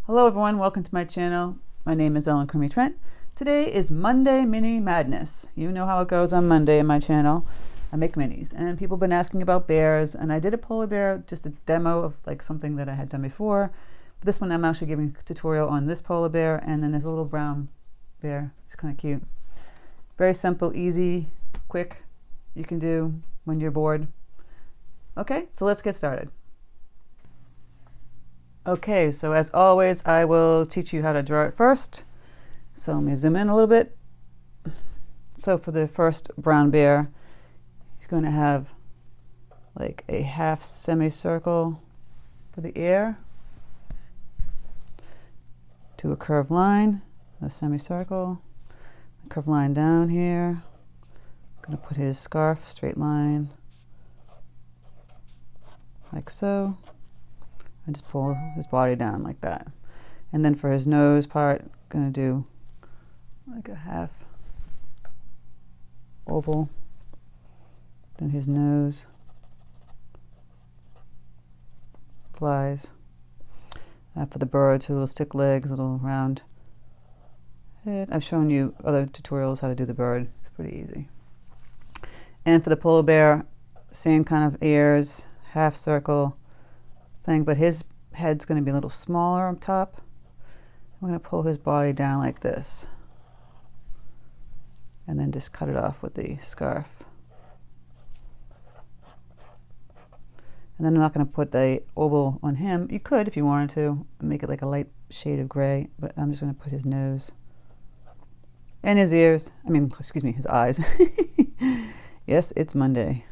Hello everyone, welcome to my channel. My name is Crimi-Trent. Today is Monday Mini Madness. You know how it goes on Monday in my channel. I make minis and people have been asking about bears, and I did a polar bear, just a demo of like something that I had done before. But this one I'm actually giving a tutorial on this polar bear, and then there's a little brown bear. It's kind of cute. Very simple, easy, quick. You can do when you're bored. Okay, so let's get started. Okay, so as always, I will teach you how to draw it first. So let me zoom in a little bit. So for the first brown bear, he's going to have like a half semicircle for the ear, to a curved line, a semicircle, a curved line down here. I'm going to put his scarf, straight line, like so. And just pull his body down like that. And then for his nose part, I'm gonna do like a half oval. Then his nose flies. For the bird, two little stick legs, little round head. I've shown you other tutorials how to do the bird. It's pretty easy. And for the polar bear, same kind of ears, half circle thing, but his head's going to be a little smaller up top. I'm going to pull his body down like this and then just cut it off with the scarf. And then I'm not going to put the oval on him. You could if you wanted to make it like a light shade of gray, but I'm just going to put his nose and his ears, his eyes. Yes, it's Monday.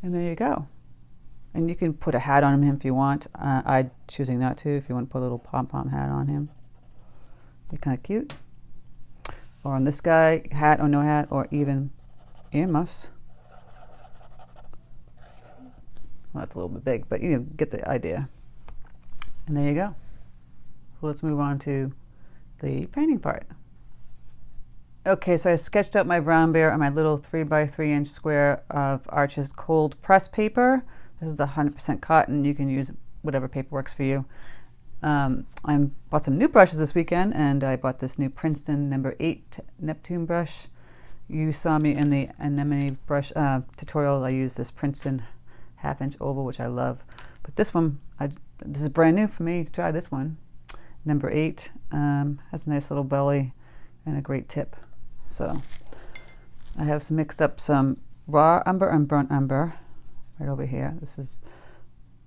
And there you go. And you can put a hat on him if you want. I'm choosing not to. If you want to put a little pom-pom hat on him, be kind of cute. Or on this guy, hat or no hat, or even earmuffs. Well, that's a little bit big, but you get the idea. And there you go. So let's move on to the painting part. Okay, so I sketched out my brown bear on my little 3x3 inch square of Arches cold press paper. This is the 100% cotton. You can use whatever paper works for you. I bought some new brushes this weekend, and I bought this new Princeton No. 8 Neptune brush. You saw me in the anemone brush tutorial. I used this Princeton 1/2 inch oval, which I love. But this one, this is brand new for me to try this one. No. 8 has a nice little belly and a great tip. So I have mixed up some raw umber and burnt umber. Right over here. This is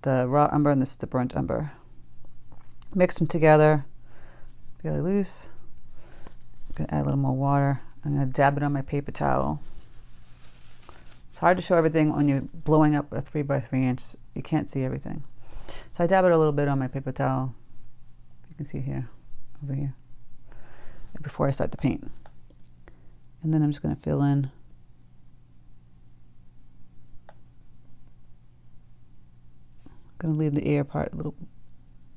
the raw umber and this is the burnt umber. Mix them together, fairly loose. I'm going to add a little more water. I'm going to dab it on my paper towel. It's hard to show everything when you're blowing up a 3x3 inch. You can't see everything. So I dab it a little bit on my paper towel. You can see here, over here, before I start to paint. And then I'm just going to fill in . Going to leave the ear part a little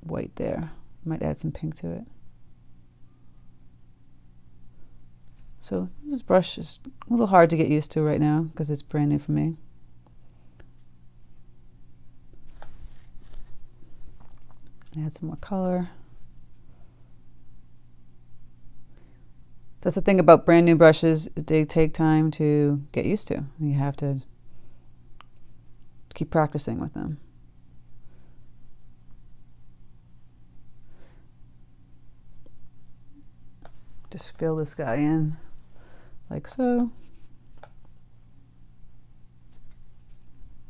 white there. Might add some pink to it. So this brush is a little hard to get used to right now because it's brand new for me. Add some more color. That's the thing about brand new brushes. They take time to get used to. You have to keep practicing with them. Just fill this guy in like so.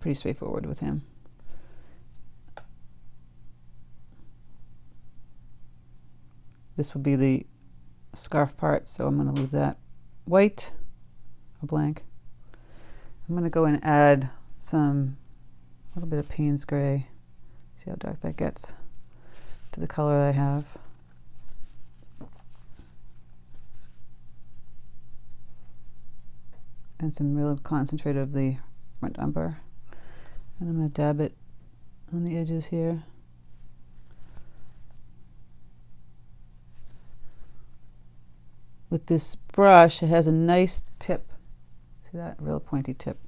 Pretty straightforward with him. This will be the scarf part, so I'm going to leave that white or blank. I'm going to go and add a little bit of Paynes gray. See how dark that gets to the color I have. And some real concentrate of the burnt umber. And I'm going to dab it on the edges here. With this brush, it has a nice tip. See that? Real pointy tip.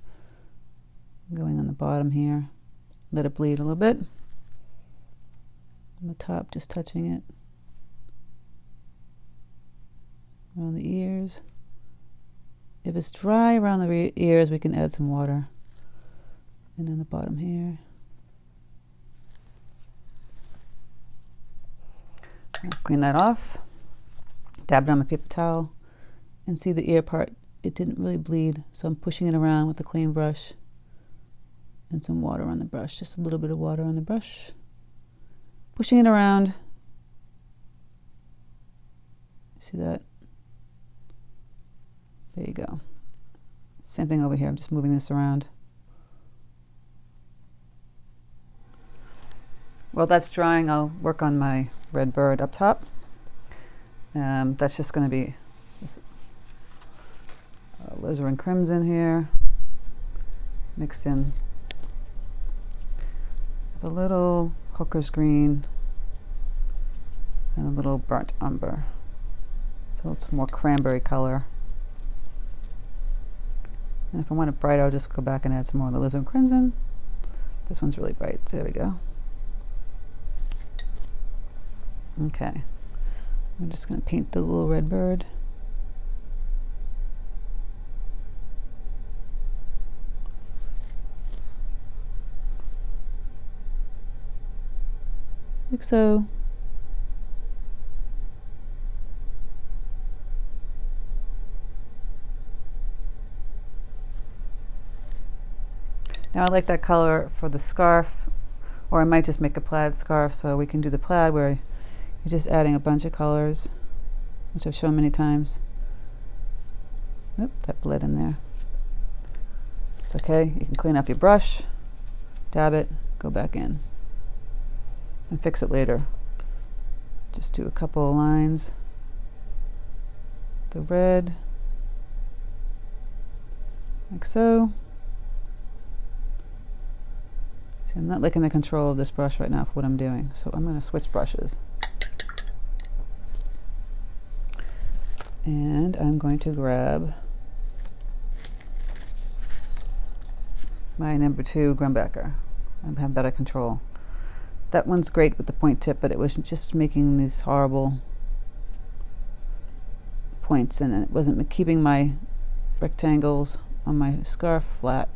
Going on the bottom here. Let it bleed a little bit. on the top, just touching it around the ears. If it's dry around the ears, we can add some water. And on the bottom here. I'll clean that off. Dab it on my paper towel. And see the ear part, it didn't really bleed. So I'm pushing it around with a clean brush. And some water on the brush. Just a little bit of water on the brush. Pushing it around. See that? There you go. Same thing over here. I'm just moving this around. While that's drying, I'll work on my red bird up top. That's just going to be this, alizarin crimson here, mixed in with a little hooker's green and a little burnt umber. So it's more cranberry color. And if I want it bright, I'll just go back and add some more of the alizarin crimson. This one's really bright, so there we go. Okay, I'm just going to paint the little red bird. Like so. Now I like that color for the scarf, or I might just make a plaid scarf, so we can do the plaid where you're just adding a bunch of colors, which I've shown many times. Oop, that bled in there. It's okay. You can clean off your brush, dab it, go back in, and fix it later. Just do a couple of lines. The red, like so. See, I'm not liking the control of this brush right now for what I'm doing, so I'm going to switch brushes. And I'm going to grab my number 2 Grumbacher. I have better control. That one's great with the point tip, but it was just making these horrible points, and it wasn't keeping my rectangles on my scarf flat.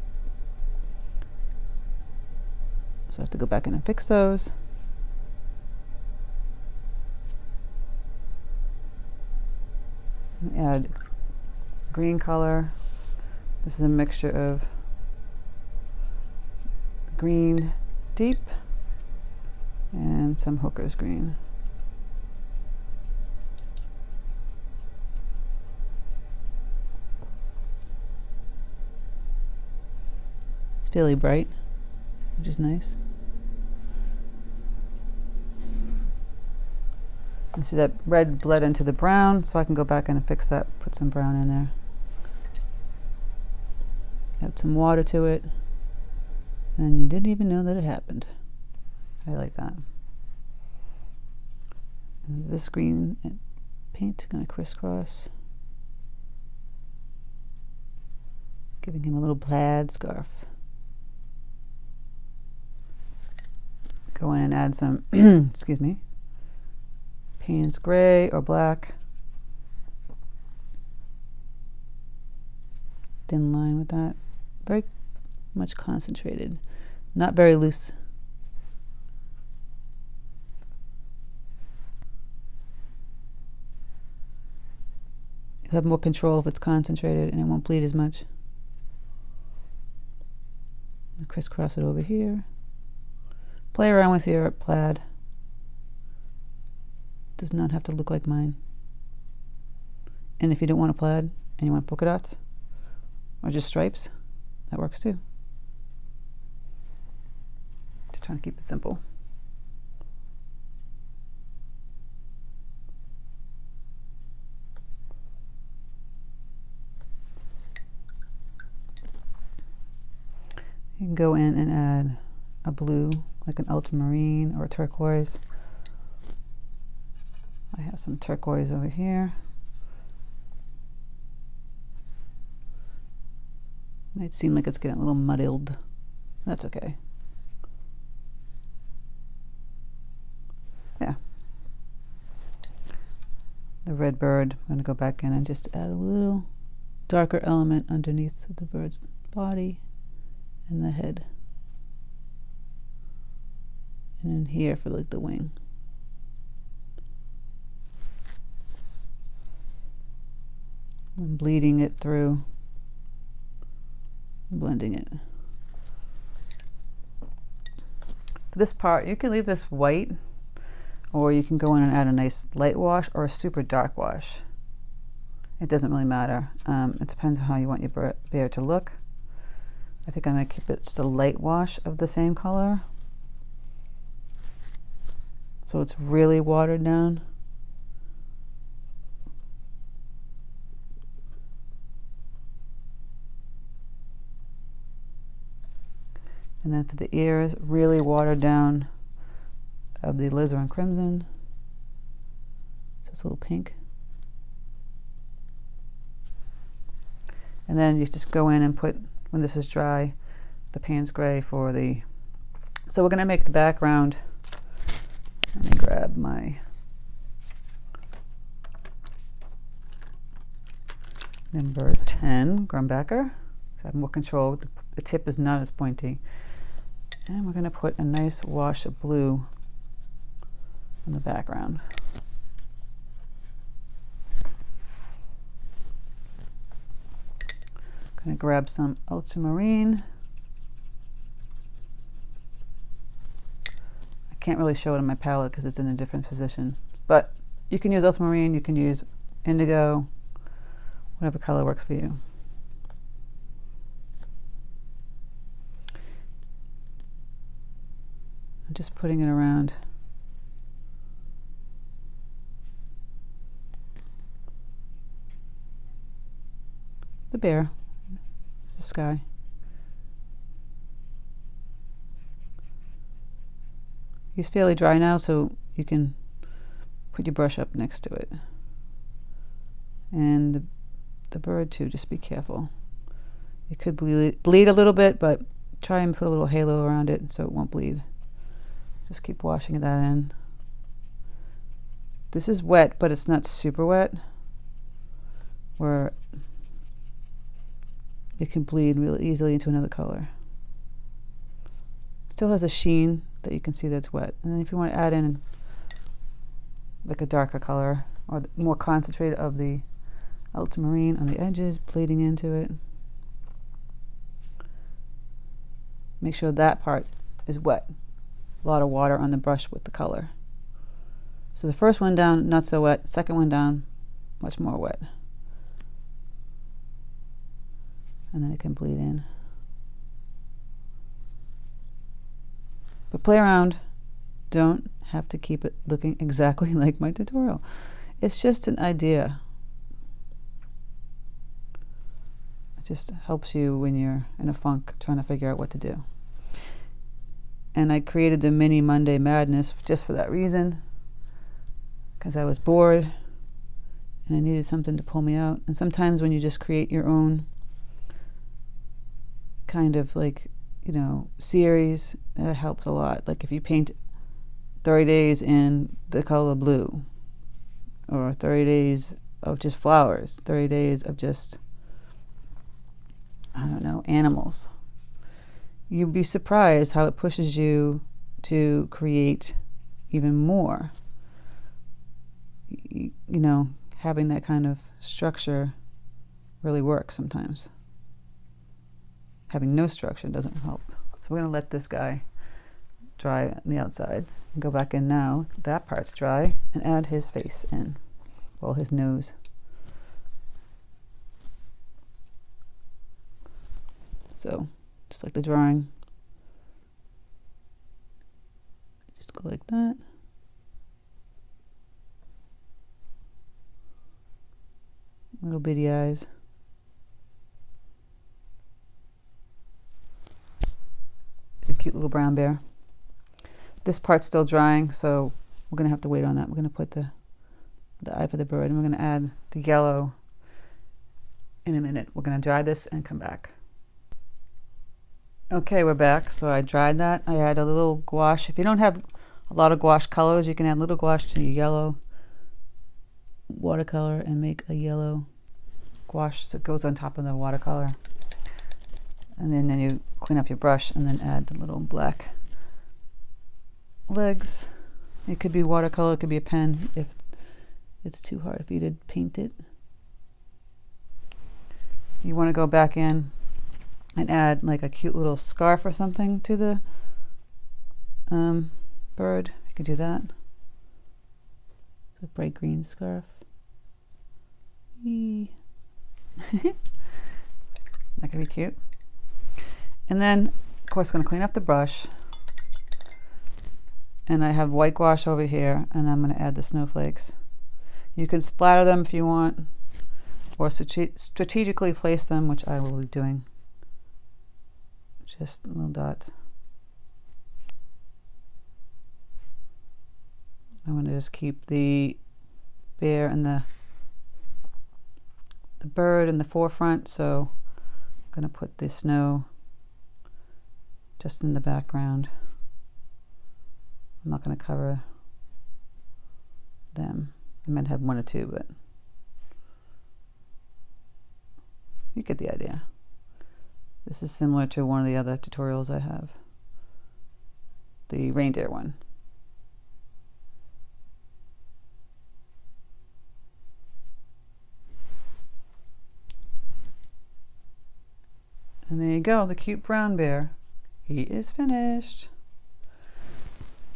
So I have to go back in and fix those. Add green color. This is a mixture of green deep and some hooker's green. It's fairly bright, which is nice. You see that red bled into the brown, so I can go back in and fix that, put some brown in there. Add some water to it, and you didn't even know that it happened. I like that. And this green paint, gonna crisscross, giving him a little plaid scarf. Go in and add some, excuse me, Paynes gray or black. Thin line with that. Very much concentrated, not very loose. You'll have more control if it's concentrated and it won't bleed as much. I'll crisscross it over here. Play around with your plaid. Does not have to look like mine. And if you don't want a plaid and you want polka dots or just stripes, that works too. Just trying to keep it simple. You can go in and add a blue, like an ultramarine or a turquoise. I have some turquoise over here. Might seem like it's getting a little muddled. That's okay. There. The red bird, I'm going to go back in and just add a little darker element underneath the bird's body and the head. And in here for like the wing. I'm bleeding it through, blending it. For this part, you can leave this white, or you can go in and add a nice light wash or a super dark wash. It doesn't really matter. It depends on how you want your bear to look. I think I'm going to keep it just a light wash of the same color, so it's really watered down. And then for the ears, really watered down of the alizarin crimson. Just a little pink. And then you just go in and put, when this is dry, the Paynes gray for the... So we're going to make the background. Let me grab my number 10 Grumbacher. So I have more control. The tip is not as pointy. And we're going to put a nice wash of blue on the background. Going to grab some Ultramarine. I can't really show it on my palette because it's in a different position. But you can use Ultramarine, you can use Indigo, whatever color works for you. I'm just putting it around the bear, the sky. He's fairly dry now, so you can put your brush up next to it. And the bird too, just be careful. It could bleed a little bit, but try and put a little halo around it so it won't bleed. Just keep washing that in. This is wet, but it's not super wet, where it can bleed really easily into another color. Still has a sheen that you can see that's wet. And then if you want to add in like a darker color or more concentrated of the ultramarine on the edges, bleeding into it, make sure that part is wet. A lot of water on the brush with the color. So the first one down, not so wet. Second one down, much more wet. And then it can bleed in. But play around. Don't have to keep it looking exactly like my tutorial. It's just an idea. It just helps you when you're in a funk trying to figure out what to do. And I created the mini Monday Madness just for that reason, because I was bored and I needed something to pull me out. And sometimes when you just create your own kind of like, you know, series, that helps a lot. Like if you paint 30 days in the color blue, or 30 days of just flowers, 30 days of just, I don't know, animals. You'd be surprised how it pushes you to create even more. You know, having that kind of structure really works sometimes. Having no structure doesn't help. So we're going to let this guy dry on the outside. Go back in now, that part's dry, and add his face in. Well, his nose. So, just like the drawing. Just go like that. Little bitty eyes. A cute little brown bear. This part's still drying, so we're going to have to wait on that. We're going to put the eye for the bird, and we're going to add the yellow in a minute. We're going to dry this and come back. Okay, we're back. So I dried that. I add a little gouache. If you don't have a lot of gouache colors. You can add little gouache to your yellow watercolor and make a yellow gouache so it goes on top of the watercolor. And then you clean up your brush and then add the little black legs. It could be watercolor, it could be a pen if it's too hard for you to paint it. You want to go back in and add like a cute little scarf or something to the bird. You could do that. It's a bright green scarf. That could be cute. And then, of course, I'm going to clean up the brush. And I have white gouache over here, and I'm going to add the snowflakes. You can splatter them if you want, or strategically place them, which I will be doing. Just little dots. I want to just keep the bear and the bird in the forefront, so I'm going to put the snow just in the background. I'm not going to cover them. I might have one or two, but you get the idea. This is similar to one of the other tutorials I have, the reindeer one. And there you go, the cute brown bear. He is finished.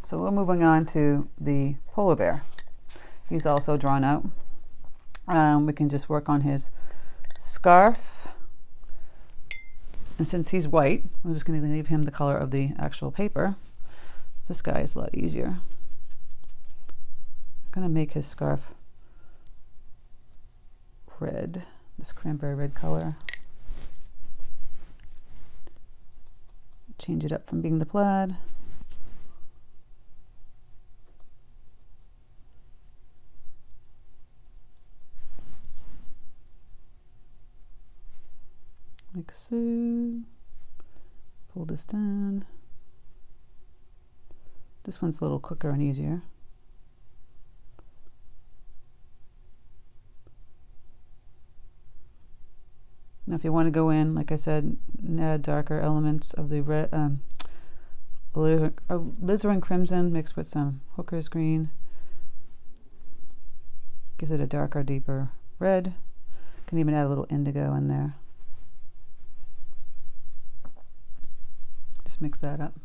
So we're moving on to the polar bear. He's also drawn out. We can just work on his scarf. And since he's white, I'm just going to leave him the color of the actual paper. This guy is a lot easier. I'm going to make his scarf red, this cranberry red color. Change it up from being the plaid. Like so. Pull this down. This one's a little quicker and easier. Now if you want to go in, like I said, and add darker elements of the red, alizarin crimson mixed with some hooker's green. Gives it a darker, deeper red. Can even add a little indigo in there. Just mix that up.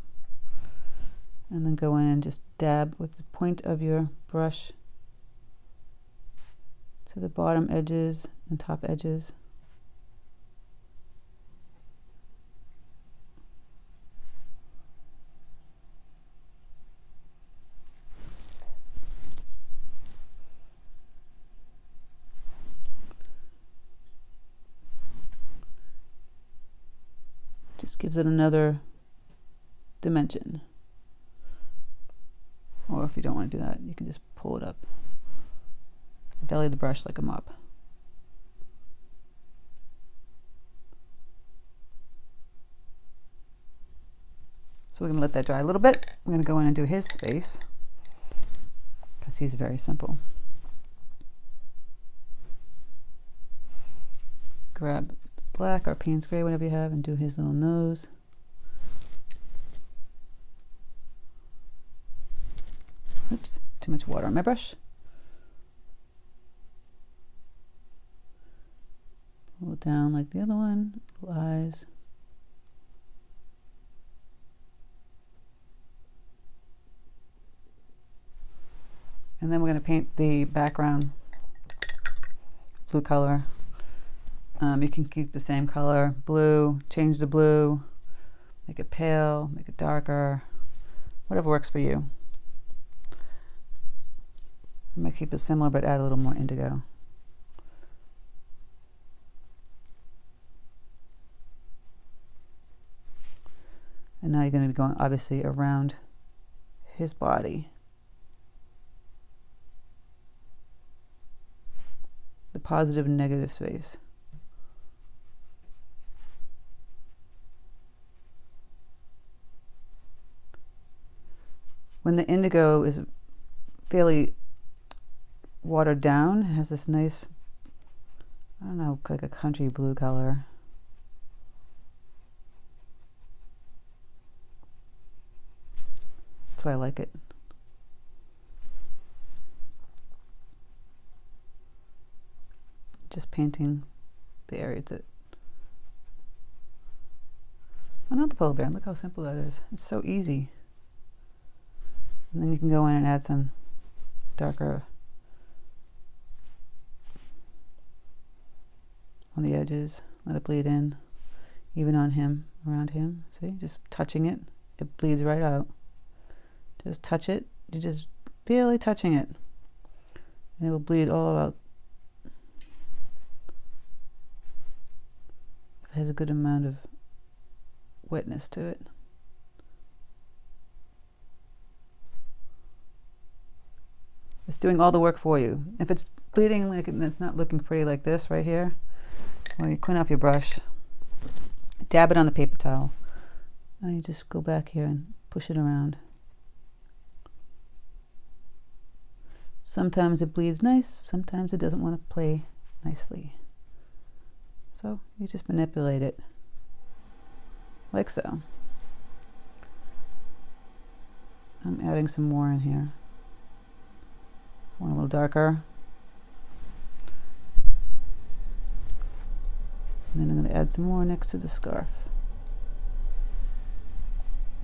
And then go in and just dab with the point of your brush to the bottom edges and top edges. Just gives it another dimension. Or if you don't want to do that, you can just pull it up. Belly the brush like a mop. So we're going to let that dry a little bit. I'm going to go in and do his face because he's very simple. Grab black or Paynes gray, whatever you have, and do his little nose. Oops, too much water on my brush. Pull it down like the other one, little eyes. And then we're going to paint the background blue color. You can keep the same color, blue, change the blue, make it pale, make it darker, whatever works for you. I might keep it similar but add a little more indigo. And now you're going to be going obviously around his body. The positive and negative space. when the indigo is fairly watered down, it has this nice, I don't know, like a country blue color. That's why I like it. Just painting the areas that... Oh, not the polar bear. Look how simple that is. It's so easy. And then you can go in and add some darker on the edges. Let it bleed in, even on him, around him. See, just touching it, it bleeds right out. Just touch it. You're just barely touching it, and it will bleed all out. It has a good amount of wetness to it. It's doing all the work for you. If it's bleeding like it's not looking pretty like this right here, well, you clean off your brush, dab it on the paper towel, and you just go back here and push it around. Sometimes it bleeds nice, sometimes it doesn't want to play nicely. So you just manipulate it like so. I'm adding some more in here. One a little darker. And then I'm going to add some more next to the scarf.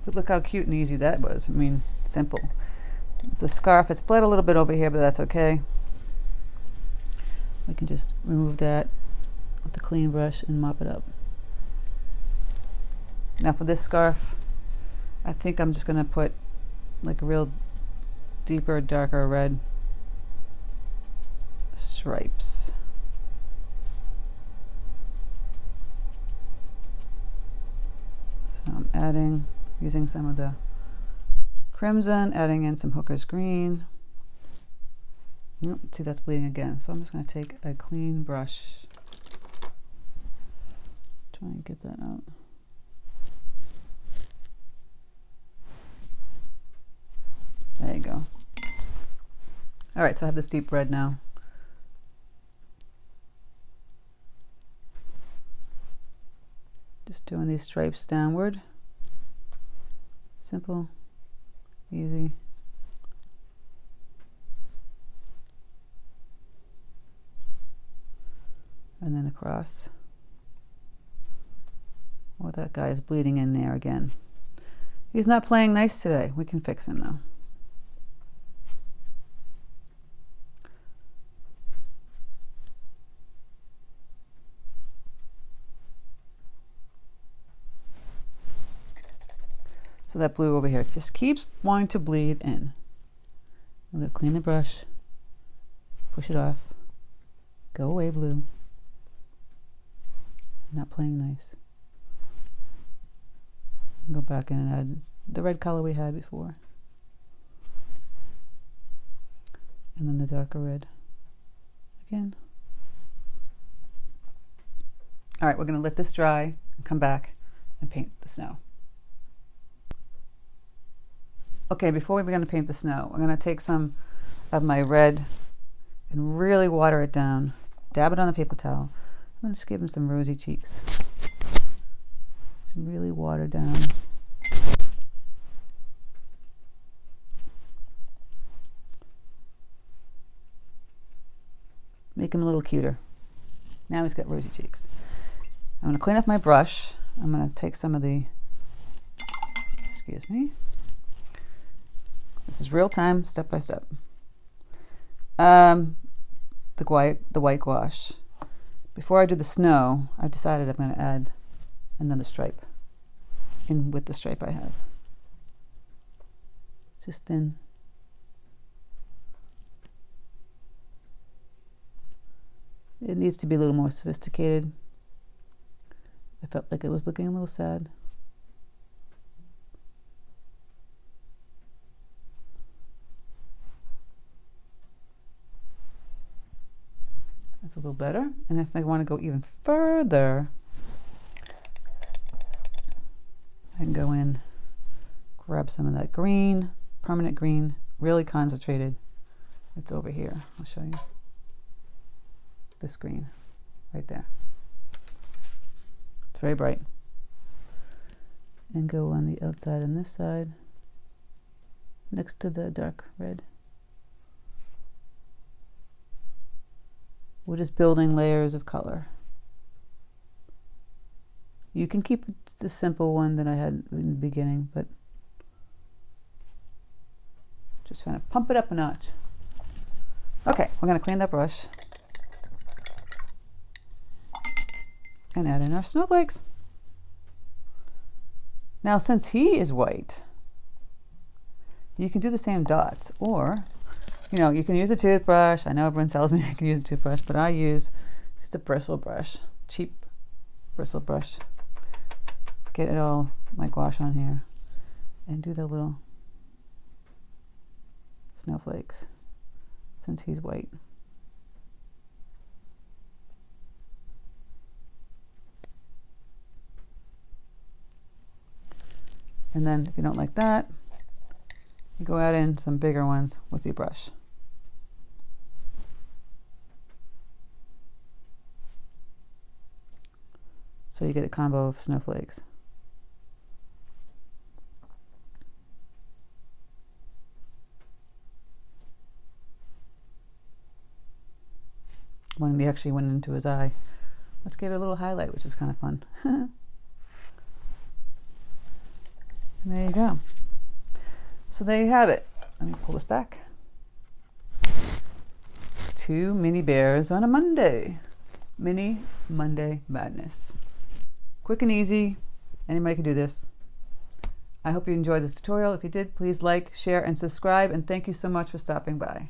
But look how cute and easy that was. I mean, simple. The scarf, it's bled a little bit over here, but that's okay. We can just remove that with the clean brush and mop it up. Now for this scarf, I think I'm just going to put like a real deeper, darker red stripes. So I'm adding, using some of the crimson, adding in some Hooker's green. Oh, see, that's bleeding again. So I'm just going to take a clean brush. Try and get that out. There you go. All right, so I have this deep red now. Just doing these stripes downward. Simple, easy. And then across. Oh, that guy is bleeding in there again. He's not playing nice today. We can fix him though. So that blue over here just keeps wanting to bleed in. I'm going to clean the brush, push it off, go away blue. Not playing nice. Go back in and add the red color we had before. And then the darker red again. All right, we're going to let this dry and come back and paint the snow. Okay, before we're going to paint the snow, we're going to take some of my red and really water it down. Dab it on the paper towel. I'm going to just give him some rosy cheeks. Some really watered down. Make him a little cuter. Now he's got rosy cheeks. I'm going to clean up my brush. I'm going to take some of the, excuse me. This is real time, step by step. The white gouache. Before I do the snow, I've decided I'm going to add another stripe in with the stripe I have. Just in. It needs to be a little more sophisticated. I felt like it was looking a little sad. That's a little better. And if I want to go even further, I can go in, grab some of that green, permanent green, really concentrated. It's over here. I'll show you. This green right there. It's very bright. And go on the outside on this side, next to the dark red. We're just building layers of color. You can keep the simple one that I had in the beginning, but just trying to pump it up a notch. Okay, we're going to clean that brush and add in our snowflakes. Now, since he is white, you can do the same dots, or, you know, you can use a toothbrush. I know everyone tells me I can use a toothbrush, but I use just a bristle brush, cheap bristle brush. Get it all, my gouache on here, and do the little snowflakes, since he's white. And then if you don't like that, you go add in some bigger ones with your brush. So you get a combo of snowflakes. One actually went into his eye. Let's give it a little highlight, which is kind of fun. And there you go. So there you have it. Let me pull this back. 2 mini bears on a Monday. Mini Monday madness. Quick and easy. Anybody can do this. I hope you enjoyed this tutorial. If you did, please like, share, and subscribe. And thank you so much for stopping by.